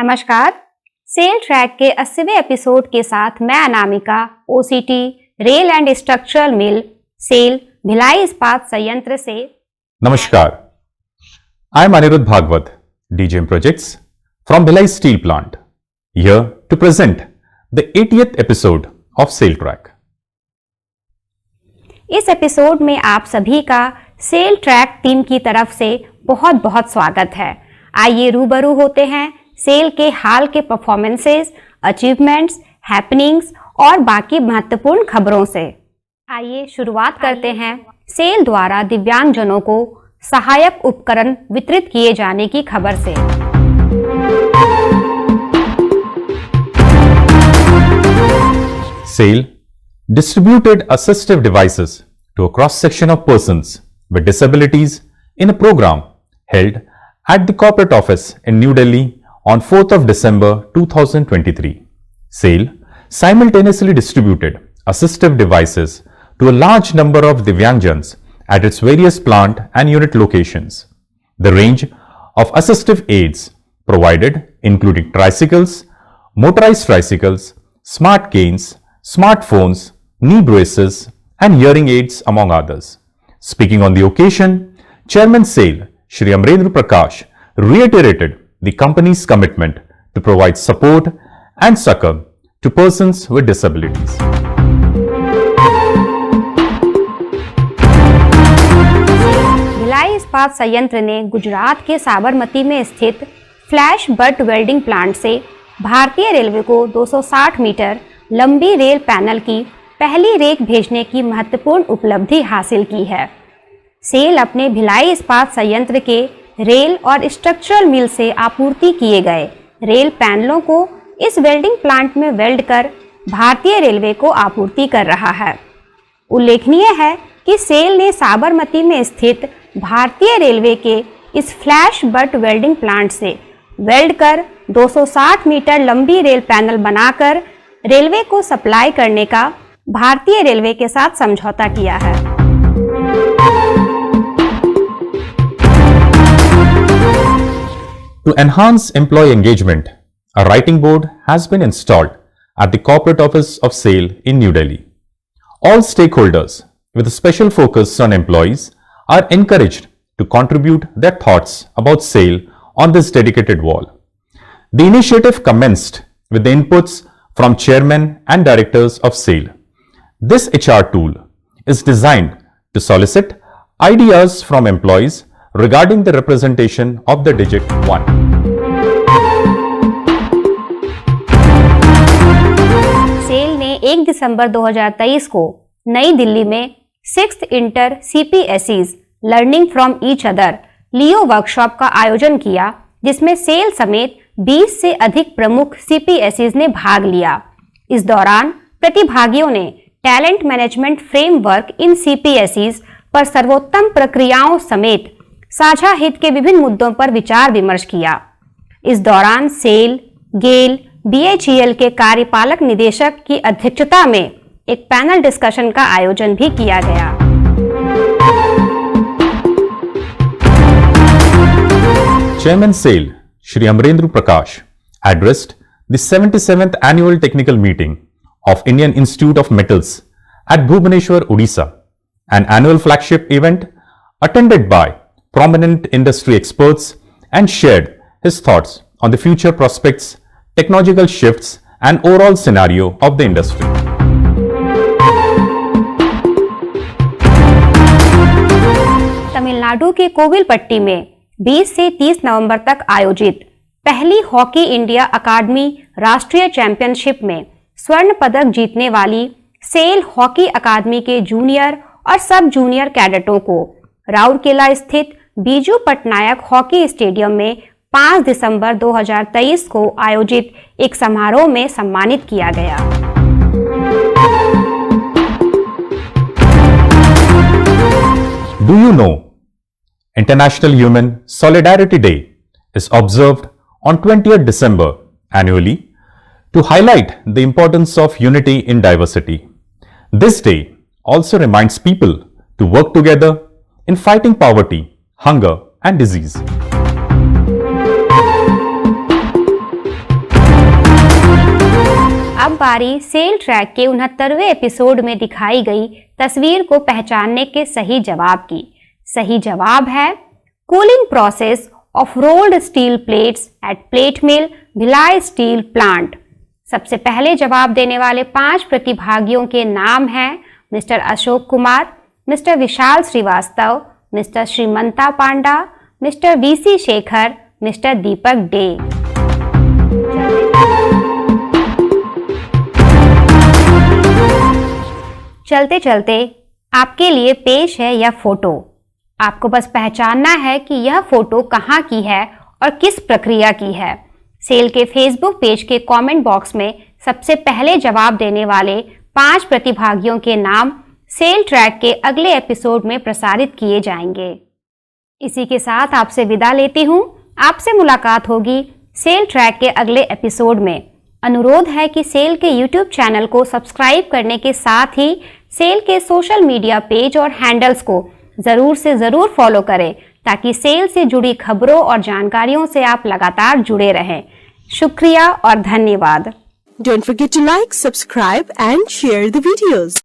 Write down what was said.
नमस्कार। Cell track के 80वें episode के साथ मैं Anamika OCT rail and structural mill SAIL Bhilai इस्पात संयंत्र से। नमस्कार, I am Anirudh Bhagwat, DGM Projects from Bhilai Steel Plant, here to present the 80th episode of Sail Track. इस एपिसोड में आप सभी का सेल ट्रैक टीम की तरफ से बहुत बहुत स्वागत है। आइए रूबरू होते हैं सेल के हाल के परफॉर्मेंसेस, अचीवमेंट्स, हैपनिंग्स और बाकी महत्वपूर्ण खबरों से। आइए शुरुआत करते हैं सेल द्वारा दिव्यांगजनों को सहायक उपकरण वितरित किए जाने की खबर से। SAIL distributed assistive devices to a cross-section of persons with disabilities in a program held at the corporate office in New Delhi on 4th of December 2023. SAIL simultaneously distributed assistive devices to a large number of Divyangjans at its various plant and unit locations. The range of assistive aids provided including tricycles, motorized tricycles, smart canes, smartphones, knee braces and hearing aids among others. Speaking on the occasion, Chairman SAIL, Shri Amrendra Prakash, reiterated the company's commitment to provide support and succor to persons with disabilities. Bhilai इस्पात संयंत्र ने गुजरात के साबरमती में स्थित flash butt welding plant से भारतीय railway को 260 metre लंबी रेल पैनल की पहली रेक भेजने की महत्वपूर्ण उपलब्धि हासिल की है। सेल अपने भिलाई इस्पात संयंत्र के रेल और स्ट्रक्चरल मिल से आपूर्ति किए गए रेल पैनलों को इस वेल्डिंग प्लांट में वेल्ड कर भारतीय रेलवे को आपूर्ति कर रहा है। उल्लेखनीय है कि सेल ने साबरमती में स्थित भारतीय रेलवे के इस फ्लैश बट वेल्डिंग प्लांट से वेल्ड कर 260 मीटर लंबी रेल पैनल बनाकर रेलवे को सप्लाई करने का भारतीय रेलवे के साथ समझौता किया है। To enhance employee engagement, a writing board has been installed at the corporate office of SAIL in New Delhi. All stakeholders with a special focus on employees are encouraged to contribute their thoughts about SAIL on this dedicated wall. The initiative commenced with the inputs from chairmen and directors of SAIL. This HR tool is designed to solicit ideas from employees regarding the representation of the digit 1. Cell ने 1 दिसंबर 2023 को नई दिल्ली में 6th inter CPSEs learning from each other Leo workshop का आयोजन किया, जिसमें cell समेत 20 से अधिक प्रमुख CPSEs ने भाग लिया। इस दौरान प्रतिभागियों ने talent management framework in CPSEs पर सर्वोत्तम प्रक्रियाओं समेत साझा हित के विभिन्न मुद्दों पर विचार विमर्श किया। इस दौरान सेल, गेल, BHEL के कार्यपालक निदेशक की अध्यक्षता में एक पैनल डिस्कशन का आयोजन भी किया गया। Chairman SAIL, Shri Amrendra Prakash, addressed the 77th annual technical meeting of Indian Institute of Metals at Bhubaneswar, Odisha, an annual flagship event attended by prominent industry experts, and shared his thoughts on the future prospects, technological shifts, and overall scenario of the industry. Tamil Nadu के कोविलपट्टी में 20 से 30 नवंबर तक आयोजित पहली hockey India अकादमी राष्ट्रीय championship में स्वर्ण पदक जीतने वाली सेल हॉकी अकादमी के जूनियर और सब जूनियर कैडेटों को राउरकेला स्थित बीजू पटनायक हॉकी स्टेडियम में 5 दिसंबर 2023 को आयोजित एक समारोह में सम्मानित किया गया। Do you know International Human Solidarity Day is observed on 20th December annually to highlight the importance of unity in diversity. This day also reminds people to work together in fighting poverty, hunger and disease. अब बारी cell track के 69वें episode में दिखाई गई तस्वीर को पहचानने के सही जवाब की। सही जवाब है cooling process of rolled steel plates at plate mill Bhilai steel plant. सबसे पहले जवाब देने वाले 5 प्रतिभागियों के नाम हैं मिस्टर अशोक कुमार, मिस्टर विशाल श्रीवास्तव, मिस्टर श्रीमंता पांडा, मिस्टर वीसी शेखर, मिस्टर दीपक डे। चलते चलते आपके लिए पेश है यह फोटो। आपको बस पहचानना है कि यह फोटो कहाँ की है और किस प्रक्रिया की है। सेल के फेसबुक पेज के कमेंट बॉक्स में सबसे पहले जवाब देने वाले 5 प्रतिभागियों के नाम सेल ट्रैक के अगले एपिसोड में प्रसारित किए जाएंगे। इसी के साथ आपसे विदा लेती हूँ। आपसे मुलाकात होगी सेल ट्रैक के अगले एपिसोड में। अनुरोध है कि सेल के YouTube चैनल को सब्सक्राइब करने के साथ ही सेल के सोशल मीडिया पेज और हैंडल्स को ज़रूर से ज़रूर फॉलो करें ताकि सेल से जुड़ी खबरों और जानकारियों से आप लगातार जुड़े रहें। शुक्रिया और धन्यवाद। Don't forget to like, subscribe and share the videos.